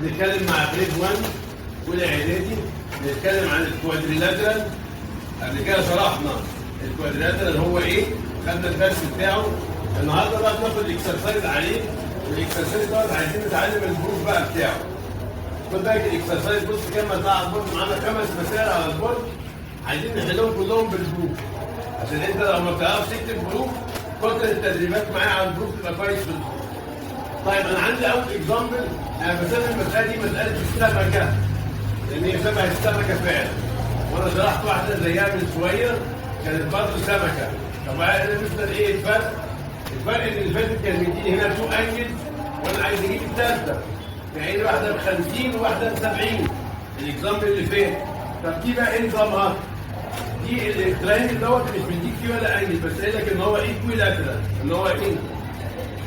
بنتكلم مع جريد 1 والاعدادي، بنتكلم عن الكوادريلاترال. قبل كده شرحنا الكوادريلاترال هو ايه، خدنا الدرس بتاعه. النهارده بقى بناخد اكسرسايز عليه، والاكسرسايز دوت عايزين نتعلم البروف بقى بتاعه. خد بالك الاكسرسايز، بص كام مسألة على البورد، معانا 5 مسائل على البورد عايزين نحلهم كلهم بالبروف، عشان انت لو ما بتعرفش تكتب بروف كتر التدريبات معايا على البروف تبقى كويس في البروف. طيب انا عندي اول اكزامبل، انا بسمي المساله دي مساله السمكه، لان هي شبه السمكه فعلا، وانا شرحت واحده زيها من شويه كانت برضه سمكه. طب انا مثلا ايه الفرق؟ الفرق ان اللي فاتت كان مديني هنا 2 انجل وانا عايز اجيب الثالثه، يعني واحده ب 50 وواحده ب 70 الاكزامبل اللي فات. طب دي بقى ايه نظامها؟ دي التراينجل دوت مش بيديك فيه ولا انجل، بس قايل لك ان هو ايكويلاترال، ان هو ايه؟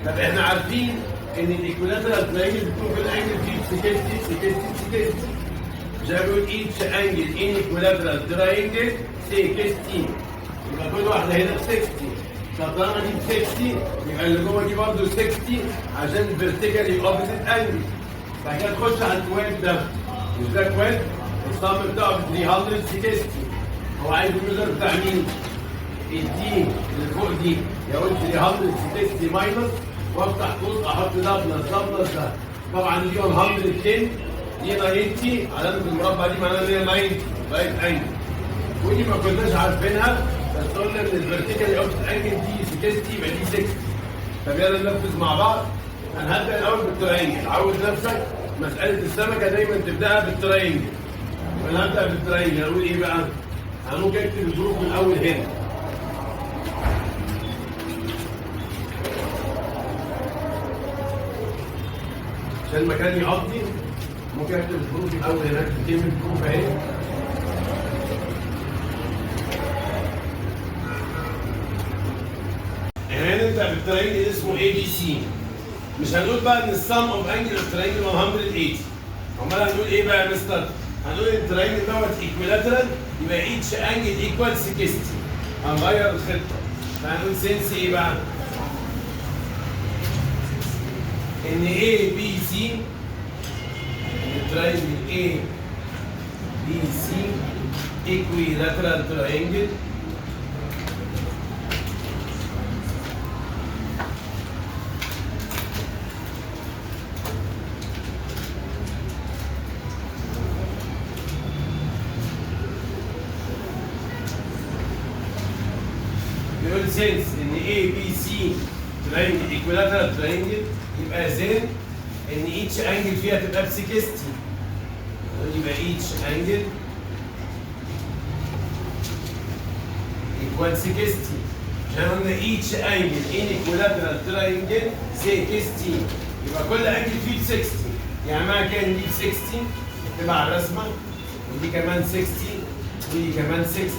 طب احنا عارفين ان الايكويلاترال تراينجل بتكون في الانجل فيه 60 زي ما بيقول each angle in equilateral triangle 60، يبقى كل واحده هنا ب 60. طب طالما دي ب 60 يبقى اللي جوه دي برضه 60 عشان فيرتيكالي اوبوزيت انجل. بعد كده تخش على الكواد ده، مش ده كواد؟ الصم بتاعه ب 360. هو عايز الميجر بتاع مين؟ الدي اللي فوق دي، يقول 360 ماينس وافتح قوس احط ده بلس ده بلس ده. طبعا دي 110 دي 90 علامه المربع دي معناها ان هي 90 رايت انجل، ودي ما كناش عارفينها بس قلنا ان الفيرتيكال اوبت انجل دي 60 يبقى دي 60. طب يلا ننفذ مع بعض. انا هبدا الاول بالتراينجل، عود نفسك مساله السمكه دايما تبداها بالتراينجل. انا هبدا بالتراينجل، اقول ايه بقى؟ انا ممكن اكتب الظروف من اول هنا. عشان المكان يقضي ممكن اكتب الظروف من اول هنا، اكتب كلمه بروف اهي. هنا نبدا بالتراينجل اسمه اي بي سي. مش هنقول بقى ان السم اوف انجل اوف تراينجل 180، امال هنقول ايه بقى يا مستر؟ هنقول التراينجل دوت ايكويلاترال يبقى ايتش انجل ايكوال 60. هنغير الخطه، فهنقول سنس ايه بقى؟ ان اي بي سي، التراينجل اي بي سي ايكويلاترال تراينجل بيقول سينس ان اي بي سي تراينجل ايكويلاترال تراينجل يبقى زين ان ايتش انجل فيها تبقى ب 60، يبقى ايتش انجل ايكوال 60. عشان قلنا ايتش انجل ان ايكويلاترال تراينجل 60، يبقى كل انجل فيه ب 60. يعني معنى كان دي ب 60 تبقى على الرسمه، ودي كمان 60 ودي كمان 60.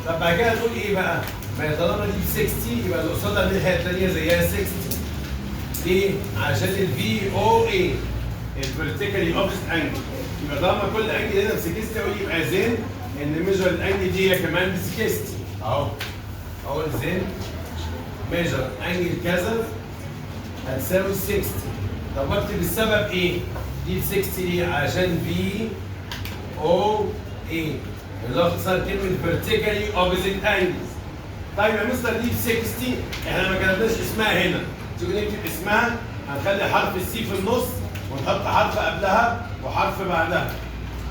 طب بعد كده نقول ايه بقى؟ ما طالما دي ب 60 يبقى اللي قصادها الناحيه الثانيه زيها 60. ليه؟ عشان الفي او اي الفيرتيكالي اوبست انجل، يبقى طالما كل انجل هنا ب 60 اقول يبقى زين ان ميجر الانجل دي هي كمان ب 60. اهو زين ميجر انجل كذا هتساوي 60. طب واكتب السبب ايه؟ دي ب 60 ليه؟ عشان في او اي اللي هو اختصار كلمه فيرتيكالي اوبوزيت انجلز. طيب يا مستر دي ب 60 احنا ما كتبناش اسمها هنا، تيجي نكتب اسمها هنخلي حرف السي في النص ونحط حرف قبلها وحرف بعدها.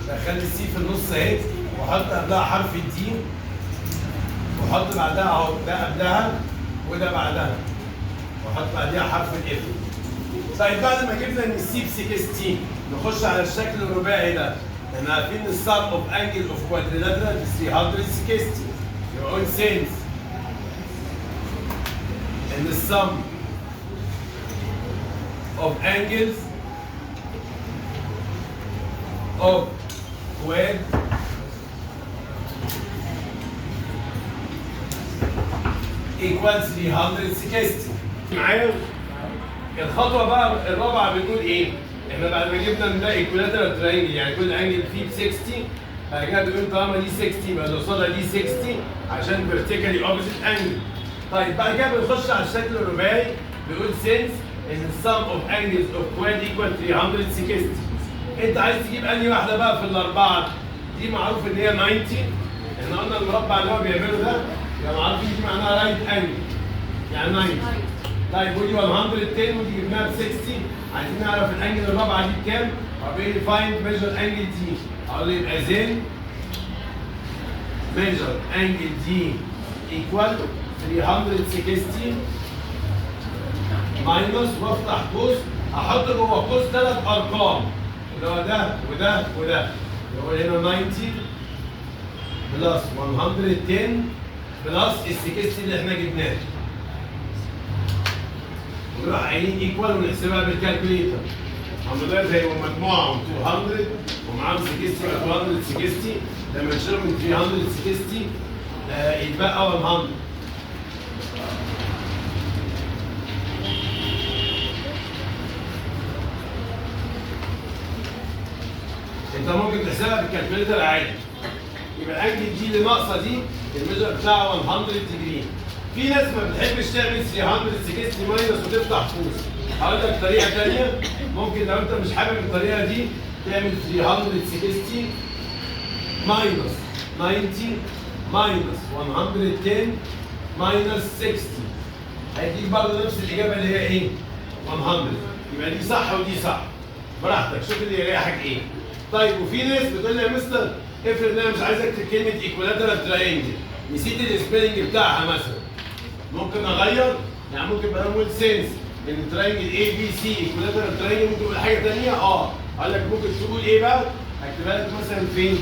هنخلي السي في النص اهي وحط قبلها حرف الدي وحط بعدها اهو ده قبلها وده بعدها وحط بعديها حرف الاف. طيب بعد ما جبنا ان السي ب 60 نخش على الشكل الرباعي ده. احنا عارفين ان السم اوف انجل اوف كوادريلاترال ب 360، يبقى اقول سينس ان السم of angles of quad equals 360. معايا؟ الخطوة بقى الرابعة بنقول ايه؟ احنا بعد ما جبنا ان ده equilateral triangle يعني كل انجل فيه ب 60، بعد كده بنقول طالما دي 60 يبقى اللي قصادها دي 60 عشان vertically opposite angle. طيب بعد كده بنخش على الشكل الرباعي بيقول since ان السم اوف انجلز اوف كواد ايكوال 360. انت عايز تجيب انهي واحده بقى في الاربعه؟ دي معروف ان هي 90. احنا قلنا المربع اللي هو بيعمله ده يبقى معروف دي معناها رايت انجل يعني 90. طيب ودي 110 ودي جبناها ب 60. عايزين نعرف الانجل الرابعه دي بكام؟ طب ايه فايند ميجر انجل دي؟ اقول له يبقى زين ميجر انجل دي ايكوال 360 ماينس وافتح قوس احط جوه قوس 3 ارقام اللي هو ده وده وده اللي هو هنا 90 بلس 110 بلس ال 60 اللي احنا جبناه. ونروح قايلين ايكوال ونحسبها بالكالكوليتر. الحمد لله زي مجموعهم 200 ومعاهم 60 يبقى 260 لما نشيلهم من 360 يتبقى 100. انت ممكن تحسبها بالكالكوليتر عادي. يبقى الانجل دي اللي ناقصه دي الميجر بتاعها 100 ديجري. في ناس ما بتحبش تعمل 360 ماينس وتفتح قوس. هقول لك طريقه ثانيه ممكن لو انت مش حابب الطريقه دي تعمل 360 ماينس 90 ماينس 110 ماينس 60 هيديك برضه نفس الاجابه اللي هي ايه؟ 100. يبقى دي صح ودي صح. براحتك شوف اللي يريحك ايه. طيب وفي ناس بتقول لي يا مستر افرض ان انا مش عايز اكتب كلمه ايكولاترال تراينجل نسيت السبيلنج بتاعها مثلا. ممكن اغير يعني ممكن بدل ما اقول سينس ان تراينجل اي بي سي ايكولاترال تراينجل ممكن تقول حاجه ثانيه قال لك ممكن تقول ايه بقى؟ هكتبها لك مثلا فين؟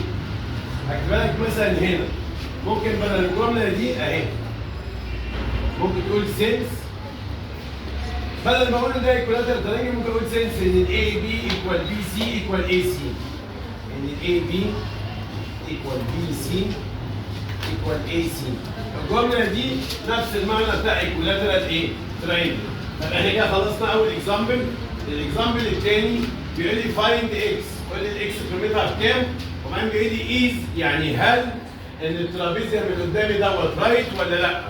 هكتبها لك مثلا هنا. ممكن بدل الجمله دي اهي ممكن تقول سينس بدل ما اقول ده ايكولاترال تراينجل ممكن اقول سينس ان الاي بي ايكوال بي سي ايكوال اي سي. ان الاي بي ايكوال بي سي ايكوال اي سي. الجمله دي نفس المعنى بتاع ايكولاترال ايه؟ تراينجل. طب احنا كده خلصنا اول اكزامبل. الاكزامبل الثاني بيقول لي فايند اكس. قول لي الاكس قيمتها بكام؟ وبعدين بيقول لي ايز يعني هل ان الترابيزيوم اللي قدامي دوت رايت ولا لا؟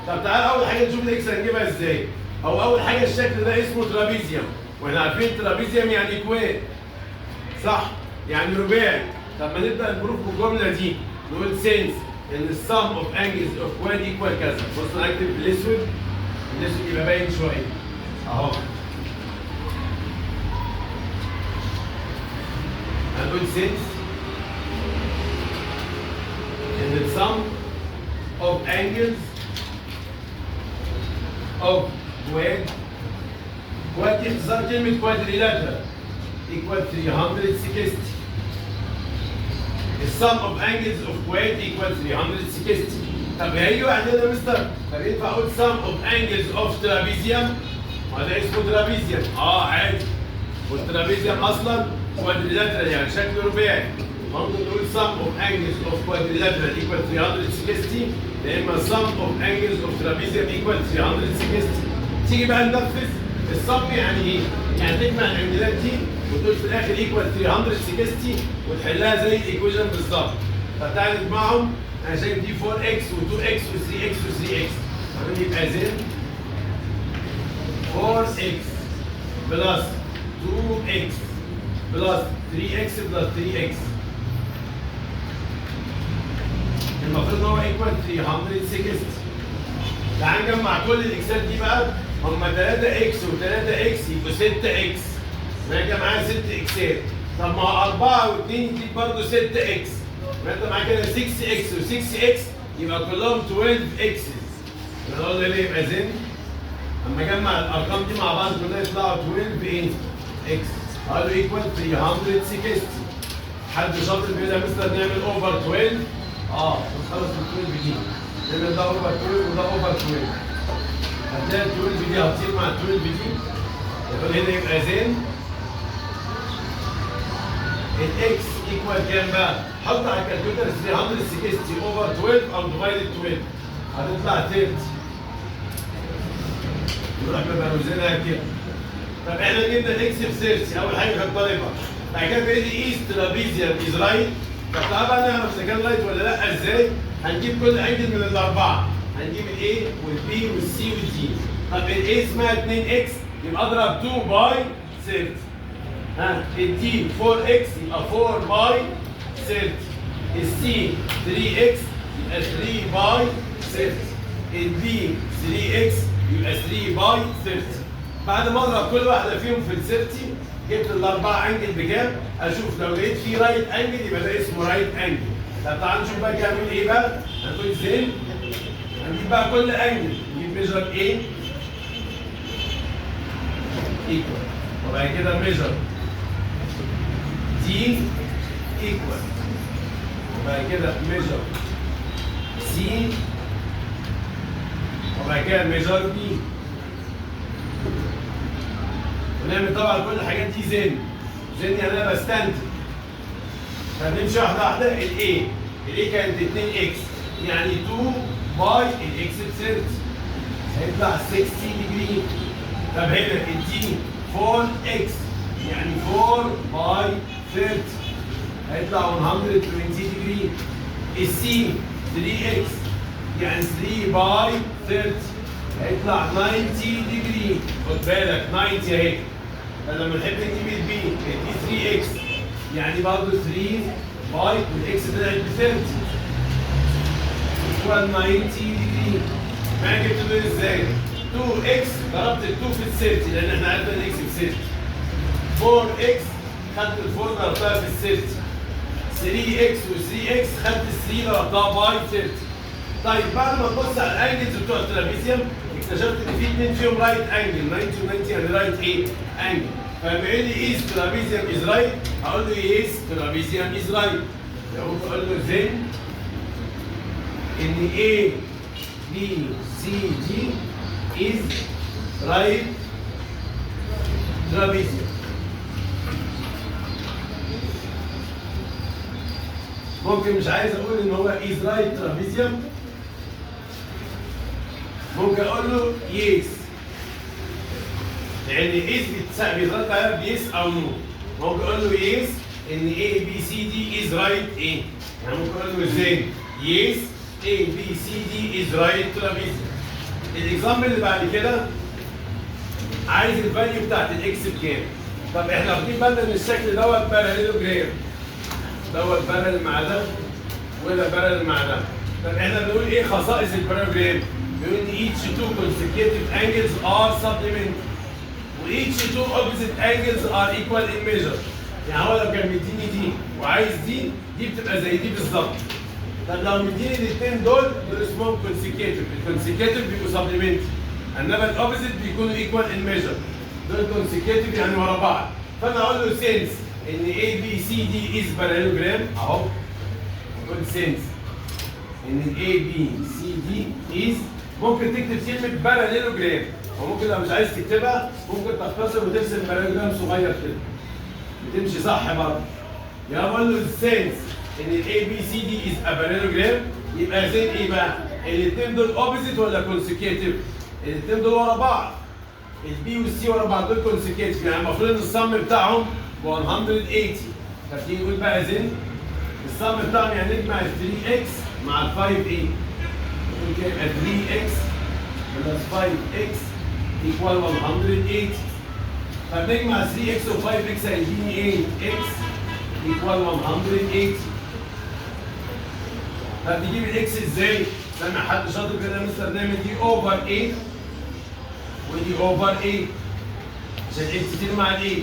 طب تعال اول حاجه نشوف الاكس هنجيبها ازاي. اول حاجه الشكل ده اسمه ترابيزيوم واحنا عارفين ترابيزيوم يعني كواد صح؟ يعني رباعي. طب ما نبدا البروف بالجمله دي نقول سينس ان السم اوف انجلز اوف كواد ايكوال كذا. بص انا اكتب بالاسود الاسود يبقى باين شويه اهو. هنقول سينس ان السم اوف انجلز اوف كواد دي اختصار كلمه كوادريلاترال ايكوال 360. السم اوف انجلز اوف كواد ايكوال 360. طب هيجوا عندنا يا مستر طب ينفع اقول سم اوف انجلز اوف ترابيزيوم؟ ما ده اسمه ترابيزيوم عادي. والترابيزيوم اصلا كوادريلاترال يعني شكله رباعي. ممكن نقول سم اوف انجلز اوف كوادريلاترال ايكوال 360 يا اما سم اوف انجلز اوف ترابيزيوم ايكوال 360. تيجي بقى ننفذ الصم يعني ايه؟ يعني تجمع العمليات دي وتقول في الاخر ايكوال 360 وتحلها زي الايكويشن بالظبط. فتعالى نجمعهم انا شايف دي 4 اكس و2 اكس و3 اكس و3 اكس. يبقى زين 4 اكس بلس 2 اكس بلس 3 اكس بلس 3 اكس. المفروض هو ايكوال 360. تعال نجمع كل الاكسات دي بقى هم 3 اكس و3 اكس يبقوا 6 اكس. يبقى معايا 6 اكسات. طب ما 4 و2 يديك برضه 6 اكس. يبقى انت معاك كده 6 اكس و6 اكس يبقى كلهم 12 اكسز. يبقى نقول ليه يبقى زين اما اجمع الارقام دي مع بعض كلها يطلعوا 12 ايه؟ اكس. قالوا ايكوال 360. حد شاطر بيقول يا مستر نعمل اوفر 12؟ نخلص ال 12 دي. نعمل ده اوفر 12 وده اوفر 12. هتلاقي ال 12 دي هتطير مع ال 12 دي. يبقى هنا يبقى زين الاكس ايكوال كام بقى؟ حط على الكالكوليتر 360 اوفر 12 او ديفايدد 12 هتطلع 30. نروح مبروزينها كده. طب احنا جبنا الاكس ب 30 اول حاجه كانت طالبه. بعد كده بقى لي ايست ترابيزيوم از رايت. طب تعالى بقى نعرف اذا كان رايت ولا لا ازاي؟ هنجيب كل انجل من الاربعه. هنجيب الاي والبي والسي والدي. طب الاي اسمها 2 اكس يبقى اضرب 2 باي 30. ها الدي 4 اكس يبقى 4 باي 30. السي 3 اكس يبقى 3 باي 30. البي 3 اكس يبقى 3 باي 30. بعد ما اضرب كل واحده فيهم في ال 30 جبت الاربعه انجل بكام؟ اشوف لو لقيت فيه رايت انجل يبقى ده اسمه رايت انجل. طب تعالوا نشوف بقى هنعمل ايه بقى؟ هنقول زين هنجيب بقى كل انجل نجيب ميجر A ايكوال وبعد كده ميجر D ايكوال وبعد كده ميجر C وبعد كده ميجر B ونعمل طبعا كل الحاجات دي زين. زين يعني انا بستنتج. فنمشي واحده واحده. الاي كانت 2 اكس يعني 2 باي الاكس ب 30 هيطلع 60 ديجري. طب هنا الدي 4 اكس يعني 4 باي 30 هيطلع 120 ديجري. السي 3 اكس يعني 3 باي 30 هيطلع 90 ديجري. خد بالك 90 اهي. فلما نحب نجيب البي 3 اكس يعني برضه 3 باي والاكس طلعت ب 30 equal 90 ديجري. ما جبت دول ازاي؟ 2 اكس ضربت ال 2 في ال 30 لان احنا عرفنا الاكس ب 30. 4 اكس خدت ال 4 ضربتها في ال 30. 3 اكس و 3 اكس خدت ال 3 ضربتها باي 30. طيب بعد ما تبص على الانجلز بتوع الترابيزيوم اكتشفت ان في اثنين فيهم رايت انجل 90 و 90 يعني رايت ايه؟ انجل. فلما يقول لي is trapezium is right هقول له yes trapezium is right. اقول له then ان A B C D is right trapezium. ممكن مش عايز اقول ان هو is right trapezium ممكن اقول له yes لان اس بيترد عليها بيس او نو. ممكن اقول له يس ان A B C D is right ايه؟ يعني ممكن اقول له ازاي؟ يس A B C D is right trapezium. الاكزامبل اللي بعد كده عايز الفاليو بتاعت الاكس بكام؟ طب احنا واخدين بالنا ان الشكل دوت باراليلوجرام. دوت بارل مع ده وده بارل مع ده. طب احنا بنقول ايه خصائص الباراليلوجرام؟ بنقول ان each two consecutive angles are supplementary. each two opposite angles are equal in measure. يعني هو لو كان مديني دي وعايز دي بتبقى زي دي بالظبط. طب لو مديني الاثنين دول اسمهم consecutive. الكونسيكيتيف بيبقوا supplementary. انما الاوبوزيت بيكونوا equal in measure. دول consecutive يعني ورا بعض. فانا اقول له since ان A B C D is parallelogram اهو. اقول since ان A B C D is ممكن تكتب كلمة parallelogram. وممكن لو مش عايز تكتبها ممكن تختصر وترسم باراليلوجرام صغير كده بتمشي صح برضه. يبقى بقول له السنس ان الاي بي سي دي از ا باراليلوجرام يبقى زين ايه بقى؟ الاثنين دول اوبوزيت ولا كونسيكيتيف؟ الاثنين دول ورا بعض. البي والسي ورا بعض دول كونسيكيتيف يعني المفروض ان الصم بتاعهم ب 180. طب تيجي نقول بقى زين الصم بتاعهم يعني نجمع ال 3 اكس مع ال 5 ايه؟ نقول كده يبقى 3 اكس بلس 5 اكس equal 180. فبنجمع 3 اكس و 5 اكس هيديني ايه؟ اكس equal 180. هتجيب الاكس ازاي؟ سامع حد شاطر كده يا مستر نعمل دي اوفر ايه ودي اوفر ايه عشان اكس تيجي مع الايه؟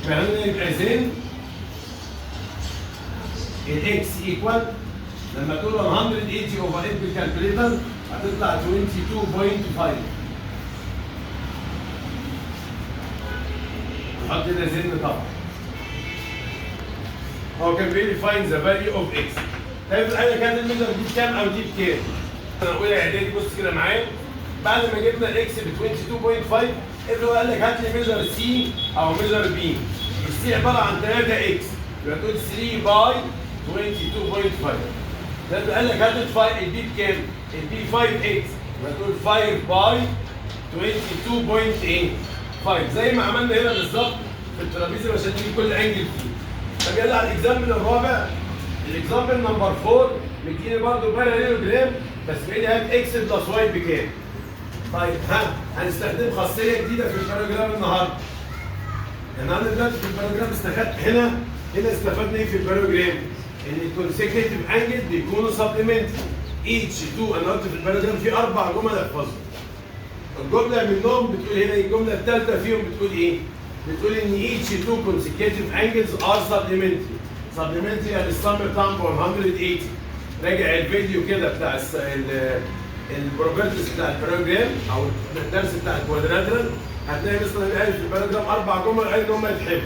فهنا يبقى زين الاكس ايكوال لما تقول 180 اوفر 8 بالكالكوليتر هتطلع 22.5. نحط هنا زن طبعا. هو كان بيقول لي فايند ذا فاليو اوف اكس. طيب الحاجه كانت الميجر دي بكام او دي بكام؟ انا اولى اعدادي بص كده معايا بعد ما جبنا الاكس ب 22.5 اللي هو قال لك هات لي ميجر سي او ميجر بي. السي عباره عن 3 اكس يبقى تقول 3 باي 22.5. ده قال لك هات البي بكام؟ البي 5 اكس يبقى تقول 5 باي 22.5 زي ما عملنا هنا بالظبط في الترابيزه عشان تجيب كل انجل فيه. طب يلا على الاكزامبل الرابع. الاكزامبل نمبر 4 مديني برضه باراليلوجرام بس بيقول لي هات اكس بلس واي بكام؟ طيب هنستخدم خاصيه جديده في الباراليلوجرام النهارده. النهارده دلوقتي في الباراجراف هنا استفدنا ايه في الباراجراف؟ ان الكونسيكتيف انجل بيكونوا سبلمنتري. ايتش تو انا قلت في الباراجراف في 4 جمل احفظهم. الجمله منهم بتقول هنا الجمله الثالثه فيهم بتقول ايه؟ بتقول ان each two consecutive angles are supplementary. supplementary يعني السم بتاعهم 180. راجع الفيديو كده بتاع البروبرتيز بتاع الباراجراف او الدرس بتاع الكوادراترال، هتلاقي مثلا قال في الباراجراف 4 جمل قال ان هم يتحفظوا.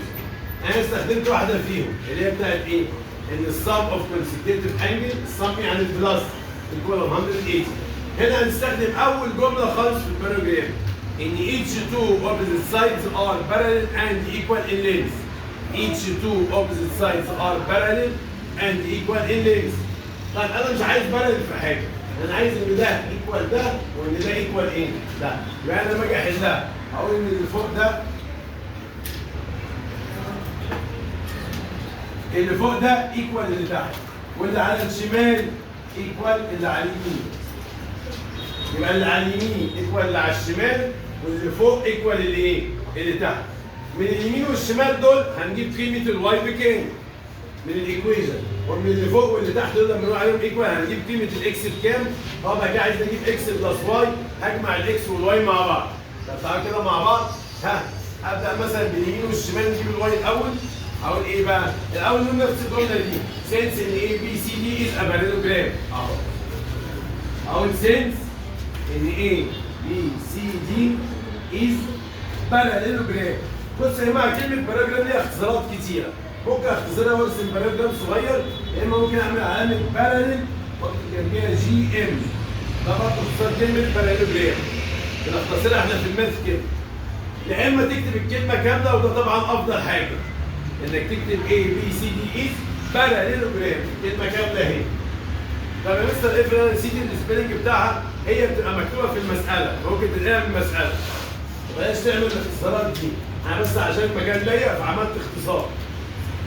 انا استخدمت واحده فيهم اللي هي بتاعت ايه؟ ان السم اوف consecutive angle، السم يعني البلس equal 180. هنا هنستخدم اول جمله خالص في الباراجراف ان each two opposite sides are parallel and equal in length. Each two opposite sides are parallel and equal in length. طيب انا مش عايز parallel في حاجه، انا عايز ان ده equal ده وان ده equal ايه؟ ده. يبقى انا لما اجي احلها اقول ان اللي فوق ده equal اللي تحت، واللي على الشمال equal اللي على اليمين. يبقى اللي على اليمين ايكوال اللي على الشمال، واللي فوق ايكوال اللي ايه؟ اللي تحت. من اليمين والشمال دول هنجيب قيمه الواي بكام؟ من الايكويشن، ومن اللي فوق واللي تحت دول لما نقول عليهم ايكوال هنجيب قيمه الاكس بكام؟ بقى كده عايز اجيب اكس بلس واي، هجمع الاكس والواي مع بعض. طب تعالوا كده مع بعض. ابدا مثلا باليمين والشمال نجيب الواي الاول. اقول ايه بقى؟ الاول نقول نفس الجمله دي، سينس ان اي بي سي دي از ا باراليلوجرام. اقول سينس ان A B C D is parallelogram. بص يا جماعه كلمه باراجرام ليها اختصارات كتيره، ممكن اختصرها وارسم باراجرام صغير، يا اما ممكن اعمل علامه باراليل واكتب جنبيها جي ام. ده برضه اختصار كلمه باراليلوجرام. بنختصرها احنا في الماث كده. يا اما تكتب الكلمه كامله وده طبعا افضل حاجه، انك تكتب A B C D is parallelogram، كلمه كامله اهي. طب يا مستر افرض انا نسيت السبيلنج بتاعها، هي بتبقى مكتوبه في المساله، ممكن تلاقيها في المساله. بلاش تعمل الاختصارات دي، انا بس عشان المكان ضيق فعملت اختصار.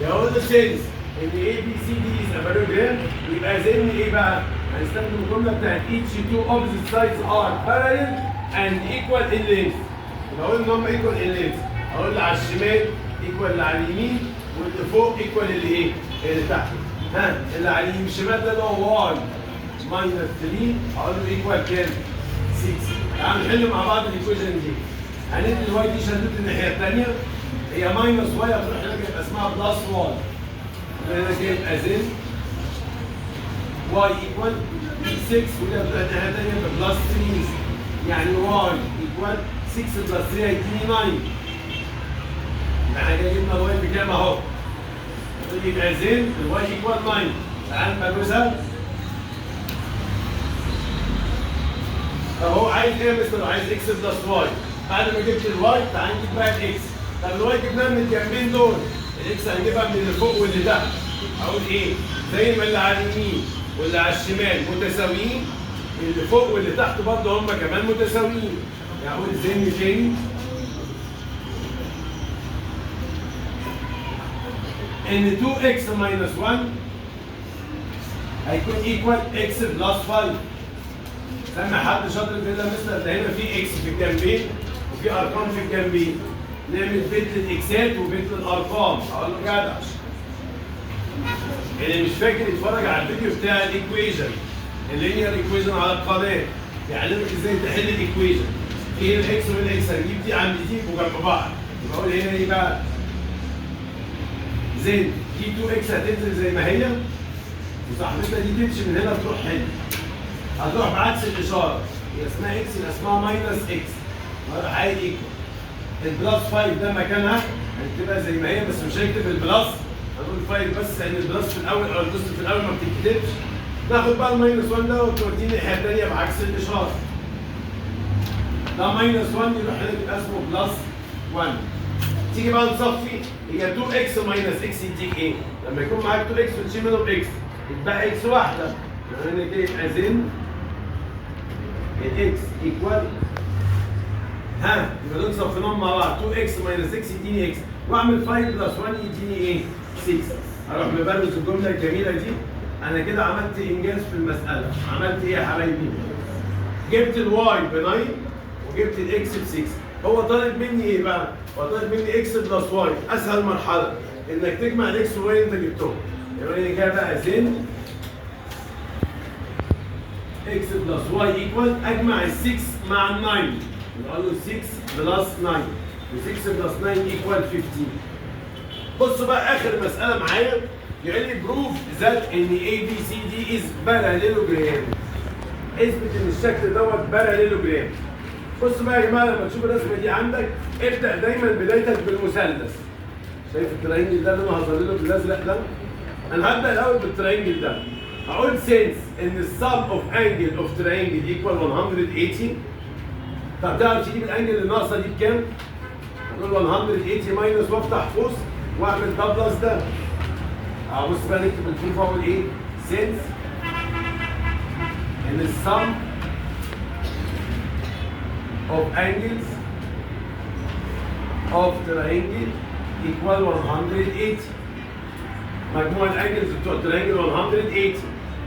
يقول له سينس ان اي بي سي دي از باراليلوجرام، يبقى زي ايه بقى؟ هنستخدم الجمله بتاعت each two opposite sides are parallel and equal in length. يبقى اقول ان هم equal in length، اقول اللي على الشمال equal اللي على اليمين، واللي فوق equal اللي ايه؟ اللي تحت. اللي على اليمين الشمال ده اللي هو واي ماينس 3، هقول له ايكوال كام؟ 6. تعالوا نحل مع بعض الايكويشن دي. هندي الواي دي شدت الناحيه الثانيه، هي ماينس واي هتروح هناك يبقى اسمها بلس واي. هنا كده يبقى زين واي ايكوال 6، وده بتبقى الناحيه الثانيه يبقى بلس 3، يعني واي ايكوال 6 بلس 3 هيديني 9. يبقى احنا كده جبنا الواي بكام اهو. يبقى زين الواي ايكوال 9. تعال نبروزها. طب هو عايز ايه يا مستر؟ عايز اكس بلس واي. بعد ما جبت الواي تعال نجيب بقى الاكس. طب الواي جبناها من الجنبين دول، الاكس هنجيبها من اللي فوق واللي تحت. اقول ايه؟ زي ما اللي على اليمين واللي على الشمال متساويين، اللي فوق واللي تحت برضه هم كمان متساويين. يعني اقول زين تاني ان 2x minus 1 هيكون ايكوال x بلس 5. سمع حد شاطر كده مثلا ده هنا في اكس في الجنبين وفي ارقام في الجنبين، نعمل بيت للاكسات وبيت للارقام. اقول له جدع. اللي مش فاكر يتفرج على الفيديو بتاع الايكويشن، اللينير ايكويشن على القناه، يعلمك ازاي تحل الايكويشن. في هنا اكس وهنا اكس، هنجيب دي عند دي وجنب بعض. يبقى اقول هنا ايه بقى؟ زين دي 2 اكس هتنزل زي ما هي، وصاحبتها دي تمشي من هنا تروح هنا، هتروح بعكس الاشاره، هي اسمها اكس يبقى اسمها ماينس اكس، هروح قايل ايكوال. البلس 5 ده مكانها هنكتبها زي ما هي، بس مش هنكتب البلس، هنقول 5 بس لان البلس في الاول او البلس في الاول ما بتتكتبش. ناخد بقى الماينس 1 ده وتوديه الناحيه الثانيه بعكس الاشاره. ده ماينس 1 يروح هنا يبقى اسمه بلس 1. تيجي بقى نصفي، هي 2 اكس ماينس اكس يديك ايه؟ لما يكون معاك 2 اكس وتشيل منهم اكس يتبقى اكس واحده. هنا كده يبقى زين الاكس ايكوال يبقى دول صفيناهم مع بعض، 2 اكس ماينس اكس يديني اكس، واعمل 5 بلس 1 يديني ايه؟ 6. اروح مبرز الجمله الجميله دي. انا كده عملت انجاز في المساله. عملت ايه يا حبايبي؟ جبت الواي ب 9 وجبت الاكس ب 6. هو طالب مني ايه بقى؟ هو طالب مني اكس بلس واي، اسهل مرحله انك تجمع الاكس والواي اللي انت جبتهم. يبقى لي كده بقى زين اكس بلس واي ايكوال اجمع ال 6 مع ال 9، يبقى له 6 بلس 9 و6 بلس 9 ايكوال 15. بصوا بقى اخر مساله معايا، يقول لي بروف ذات ان اي بي سي دي از باراليلوجرام. اثبت ان الشكل دوت باراليلوجرام. بصوا بقى يا جماعه لما تشوف الرسمه دي عندك ابدا دايما بدايتك بالمثلث. شايف التراينجل ده اللي انا هظلله بالازرق ده؟ انا هبدا الاول بالتراينجل ده. هقول سينس ان السم اوف انجل اوف تراينجل ايكوال 180. طب تعرف تجيب الانجل اللي ناقصه دي بكام؟ هنقول 180 ماينس وافتح قوس واعمل ده بلس ده. بص بقى نكتب البروف اقول ايه؟ سينس ان السم of angles of triangle equal 180. مجموع الانجلز بتوع الترينجل 180.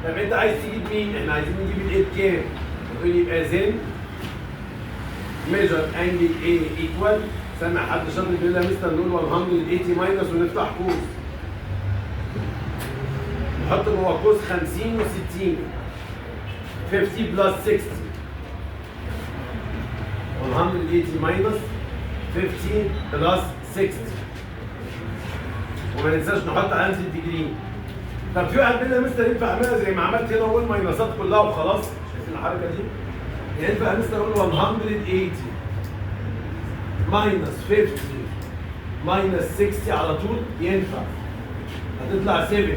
طب انت عايز تجيب مين؟ احنا عايزين نجيب الايه بكام؟ تقول يبقى زين measure angle A equal، سامع حد شاطر بيقول لها مستر نقول 180 ماينس ونفتح قوس. نحط جوه قوس 50 و60. 50 بلس 60. 180 minus 50 plus 60. وما ننساش نحط علامة الديجري. طب في واحد مننا مستر ينفع اعملها زي ما عملت هنا واقول ماينسات كلها وخلاص؟ شايفين الحركة دي؟ ينفع مستر اقول 180 minus 50 minus 60 على طول؟ ينفع. هتطلع 70.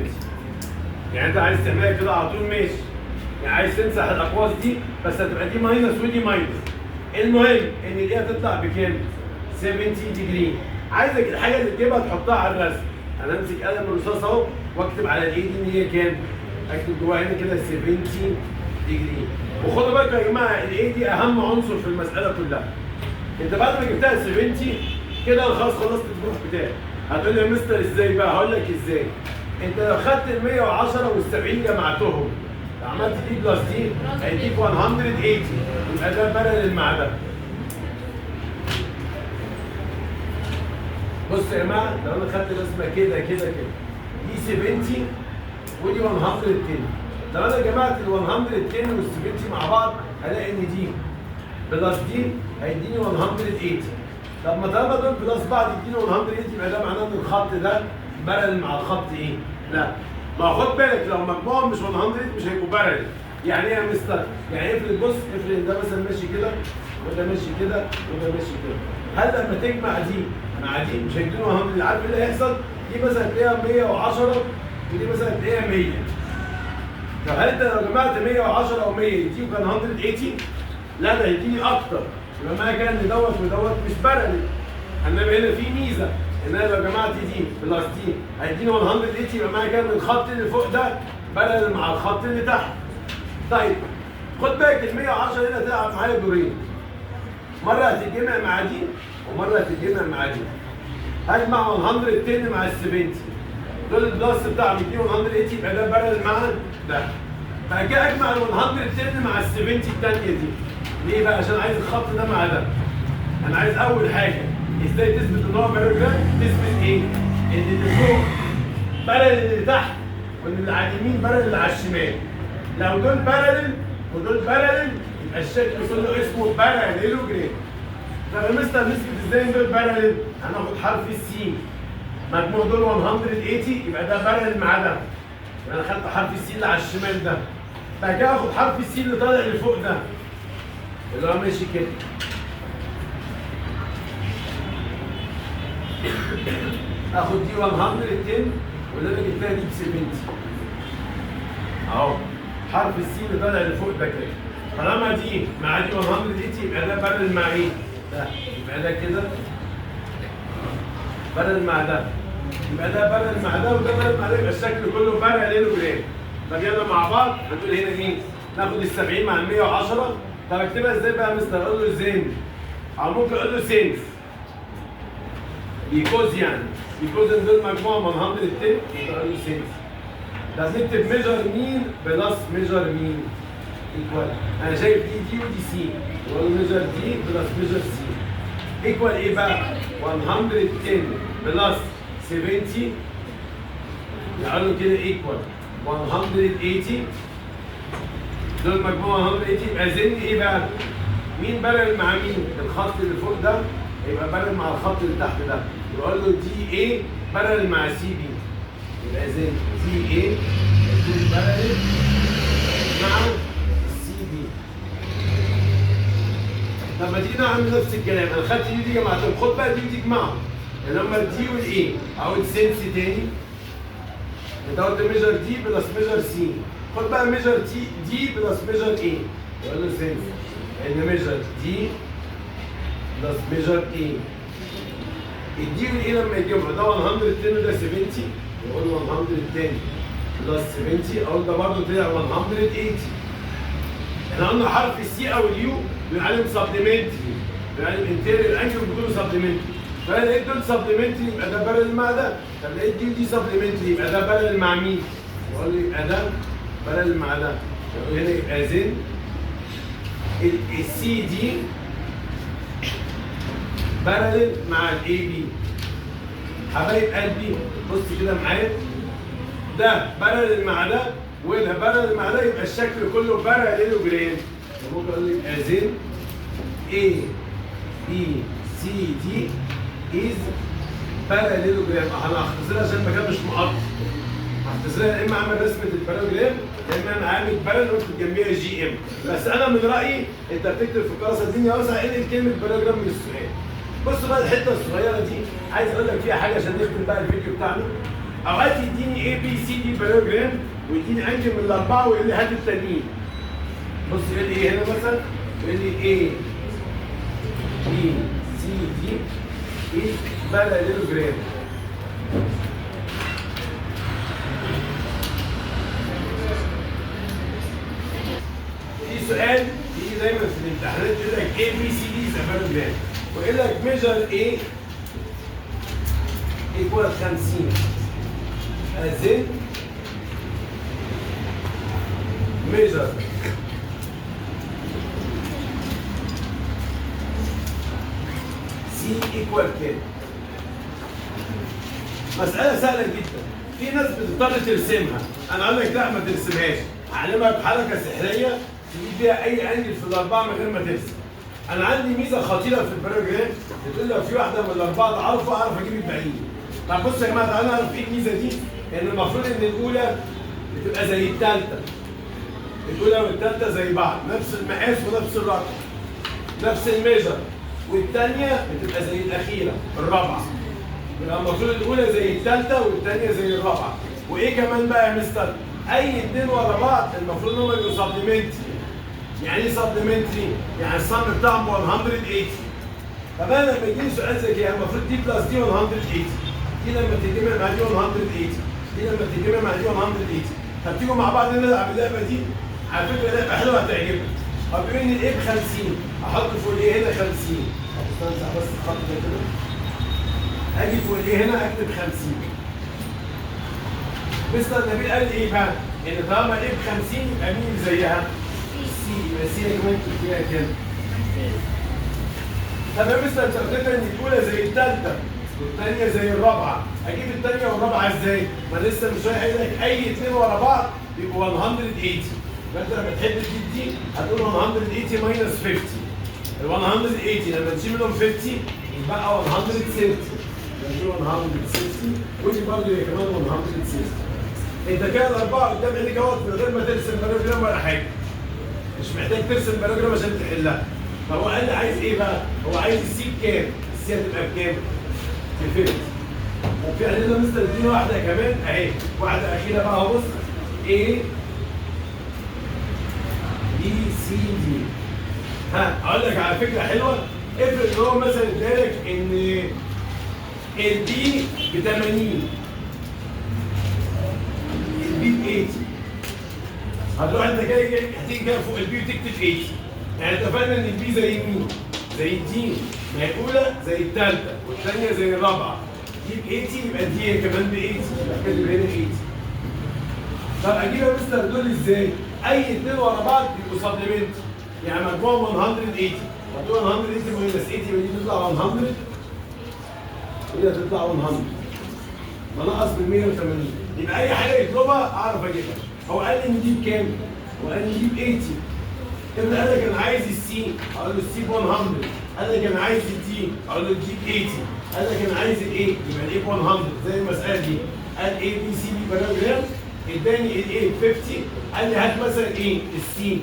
يعني انت عايز تعملها كده على طول ماشي. يعني عايز تمسح الاقواس دي بس هتبقى دي ماينس ودي ماينس. المهم ان دي هتطلع بكام؟ 70 ديجري. عايزك الحاجه اللي تجيبها تحطها على الرسم. انا امسك قلم الرصاص اهو واكتب على الاي دي ان هي كام؟ اكتب جواها هنا كده 70 ديجري. وخدوا بالكم يا جماعه الاي دي اهم عنصر في المساله كلها. انت بعد ما جبتها 70 كده خلاص خلصت البروف بتاعك. هتقول لي يا مستر ازاي بقى؟ هقول لك ازاي. انت لو خدت ال 110 وال 70 جمعتهم عملت دي بلس دي هيديك 180. يبقى ده بارلل مع ده. بص يا جماعه لو انا خدت رسمه كده كده كده دي 70 ودي 110. لو انا جمعت ال 110 وال 70 مع بعض هلاقي ان دي بلس دي هيديني 180. طب ما طالما دول بلس بعض يديني 180 يبقى ده معناه ان الخط ده بارلل مع الخط ايه؟ لا. ما خد بالك لو مجموعهم مش 100 مش هيبقوا بارلل. يعني ايه يا مستر؟ يعني افرض بص افرض ده مثلا ماشي كده وده ماشي كده وده ماشي كده. هل لما تجمع دي مع دي مش هيدوني 100؟ عارف ايه اللي هيحصل؟ دي مثلا تلاقيها 110 ودي مثلا تلاقيها 100. طب هل انت لو جمعت 110 او 100 يديك كان 180؟ لا ده هيديني اكتر. يبقى معنى كده ان دوت ودوت مش بارلل. انما هنا في ميزه ان انا لو جمعت دي بلس دي هيديني 180. يبقى معنى كده ان الخط اللي فوق ده بارلل مع الخط اللي تحت. طيب خد بالك ال 110 هنا هتلعب معايا دورين. مره هتتجمع مع دي ومره هتتجمع مع دي. هجمع 110 مع ال 70. دول البلس بتاعهم يديني 180 يبقى ده بارلل مع ده. بعد كده اجمع ال 110 مع ال 70 الثانيه دي. ليه بقى؟ عشان عايز الخط ده مع ده. انا عايز اول حاجه ازاي تثبت ان هو بارلل؟ تثبت ايه؟ ان اللي فوق بارلل اللي تحت وان اللي على اليمين بارلل اللي على الشمال. لو دول بارلل ودول بارلل يبقى الشكل كله اسمه باراليلوجرام. طب يا مستر نثبت ازاي ان دول بارلل؟ هناخد حرف السين. مجموع دول 180 يبقى ده بارلل مع ده. يبقى انا خدت حرف السين اللي على الشمال ده. بعد كده اخد حرف السين اللي طالع اللي فوق ده. اللي هو ماشي كده. اخد دي 110 واللي انا جبتها دي ب 70. اهو حرف السين اللي طالع اللي فوق ده كده. طالما دي مع دي 180 يبقى ده بارلل مع ايه؟ ده. يبقى ده كده بارلل مع ده. يبقى ده بارلل مع ده وده بارلل مع ده يبقى الشكل كله باراليلوجرام. طب يلا مع بعض هنقول هنا مين؟ ناخد ال 70 مع ال 110. طب اكتبها ازاي بقى يا مستر؟ اقول له زين او ممكن اقول له سينس. بيكوز يعني بيكوز ان دول مجموعه 110 يبقى اقول له سينس. لازم نكتب ميجر مين بلس ميجر مين ايكوال. انا شايف دي ودي سي. واقول له ميجر دي بلس ميجر سي. ايكوال ايه بقى؟ 110 بلس 70 يقولوا كده ايكوال 180. دول مجموعة 180 يبقى زن ايه بقى؟ مين بارل مع مين؟ الخط اللي فوق ده يبقى بارل مع الخط اللي تحت ده. يقول له دي ايه بارل مع سي بي. يبقى زن دي ايه يكون بارل مع سي بي. طب ما تيجي نعمل نفس الكلام، انا خدت دي جمعتهم، خد بقى دي تجمعهم. يعني لما دي والايه اقول سنس تاني without ميجر دي بلس ميجر سي. خد بقى ميجر دي بلس ميجر ايه. يقول له سنس ان ميجر دي بلس ميجر ايه. الدي والايه لما يتجمعوا ده 110 وده 70 يقول 110 بلس 70 اقول ده برضه طلع 180. احنا قلنا حرف السي او اليو بنعلم سبلمنتري، بنعلم انتيريور انجل بيكونوا سبلمنتري. فانا لقيت دول سبلمنتري يبقى ده بارل مع ده. طب لقيت دي ودي سبلمنتري يبقى ده بارل مع مين؟ يقول لي يبقى ده بارل مع ده. يقول هنا يبقى زين السي دي بارل مع الاي بي. حبايب قلبي بص كده معايا، ده بارل مع ده وده بارل مع ده يبقى الشكل كله باراليلوجرام. ممكن اقول لك يبقى زين A B C D is باراليلوجرام. هنختصرها عشان المكان مش مقطع. هختصرها يا اما اعمل رسمه الباراليلوجرام يا اما انا عامل بارل واكتب جنبيها جي ام. بس انا من رايي انت بتكتب في الكراسه الدنيا واسعه انقل كلمه باراليلوجرام من السؤال. بص بقى الحته الصغيره دي عايز اقول لك فيها حاجه عشان نختم بقى الفيديو بتاعنا. اوقات يديني اي بي سي دي باراليلوجرام ويديني انجل من الاربعه ويقول لي هات التانيين. بص يقول لي ايه هنا مثلا؟ يقول لي ايه بي سي دي ايه باراليلوجرام. في سؤال يجي دايما في الامتحانات يقول لك ايه بي سي دي باراليلوجرام ويقول لك ميجر ايه ايكوال 50 ازين ميجر سي ايكوال كام. مسألة سهلة جدا، في ناس بتضطر ترسمها، أنا أقول لك لا ما ترسمهاش، هعلمك بحركة سحرية تجيب بيها أي أنجل في الأربعة من غير ما ترسم. أنا عندي ميزة خطيرة في الباراليلوجرام بتقول لو في واحدة من الأربعة دي عارفة أعرف أجيب الباقيين. طب بصوا يا جماعة تعالوا نعرف إيه الميزة دي؟ إن المفروض إن الأولى بتبقى زي الثالثة. الأولى والثالثة زي بعض، نفس المقاس ونفس الرقم. نفس الميجر، والثانية بتبقى زي الأخيرة الرابعة. يبقى المفروض الأولى زي الثالثة والثانية زي الرابعة. وإيه كمان بقى يا مستر؟ أي اتنين ورا بعض المفروض إن هم يبقوا سبلمنتري. يعني إيه سبلمنتري؟ يعني الصم بتاعهم 180. طب أنا لما يجيلي سؤال زي كده المفروض دي بلس دي 180. دي لما تتجمع مع دي 180. دي لما تتجمع مع دي 180. طب تيجوا مع بعض نلعب اللعبة دي؟ على فكرة لعبة حلوة هتعجبك. طب بما إن الإيه ب 50 أحط فوق الإيه هنا 50. طب استنى بس الخط ده كده. اجي فوق الايه هنا اكتب 50. مستر نبيل قال ايه بقى؟ ان طالما ايه ب 50 يبقى مين زيها؟ سي. يبقى سي يا جماعه فيها كام؟ طب يا مستر انت قلت ان الاولى زي الثالثه والثانيه زي الرابعه، اجيب الثانيه والرابعه ازاي؟ ما لسه من شويه قايل لك اي اثنين ورا بعض يبقوا 180. فانت لما تحب تجيب دي هتقول 180 ماينس 50. ال 180 لما تشيل منهم 50 يبقى 160. دي 160 ودي برضه هي كمان 160. انت كده الاربعه قدام عينيك اهوت من غير ما ترسم باراليلوجرام ولا حاجه. مش محتاج ترسم باراليلوجرام عشان تحلها. فهو قال لي عايز ايه بقى؟ هو عايز السي بكام؟ السي هتبقى بكام؟ في 50. وفي عندنا مستر اديني واحده كمان اهي، واحده اخيره بقى اهو. بص A B C D. ها اقول لك على فكره حلوه. افرض ان هو مثلا ادالك ان البي ب 80 البي ب 80. هتروح انت جاي هتيجي كده فوق البي وتكتب 80. يعني اتفقنا ان البي زي مين؟ زي الدي. ما هي الاولى زي الثالثه والثانيه زي الرابعه. دي ب 80 يبقى دي كمان ب 80 يبقى كاتب هنا 80. طب اجيب يا مستر دول ازاي؟ اي اثنين ورا بعض يبقوا سبلمنت. يعني مجموعهم 180. هتقول 180 ماينس 80 ودي تطلع 100 ودي هتطلع 100 منقص من 180. يبقى اي حاجه يطلبها اعرف اجيبها. هو قال لي نجيب كام؟ هو قال لي نجيب 80. ابن قال لك انا عايز السي، اقول له السي ب 100. قال لك انا عايز الدي، اقول له تجيب 80. قال لك انا عايز الاي، يبقى الاي ب 100 زي المساله دي. قال اي بي سي دي بارامتر، اداني الاي ب 50. قال لي هات مثلا ايه؟ السي.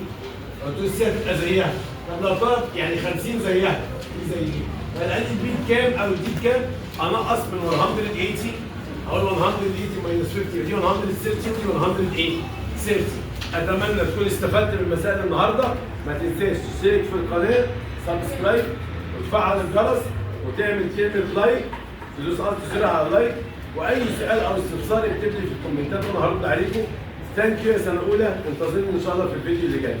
قلت له السي هتبقى زيها. طب لو طلب يعني 50 زيها، دي زي دي. قال لي البي بكام او الدي بكام؟ انقص من 180. اقول 180 ماينس 50 ودي 130 ودي 130. اتمنى تكون استفدت من مسائل النهارده. ما تنساش تشترك في القناه، سبسكرايب وتفعل الجرس وتعمل كلمه لايك، تدوس الت زر على اللايك. واي سؤال او استفسار اكتب لي في الكومنتات وانا هرد عليكم. ثانك يو يا سنه اولى، انتظرني ان شاء الله في الفيديو اللي جاي.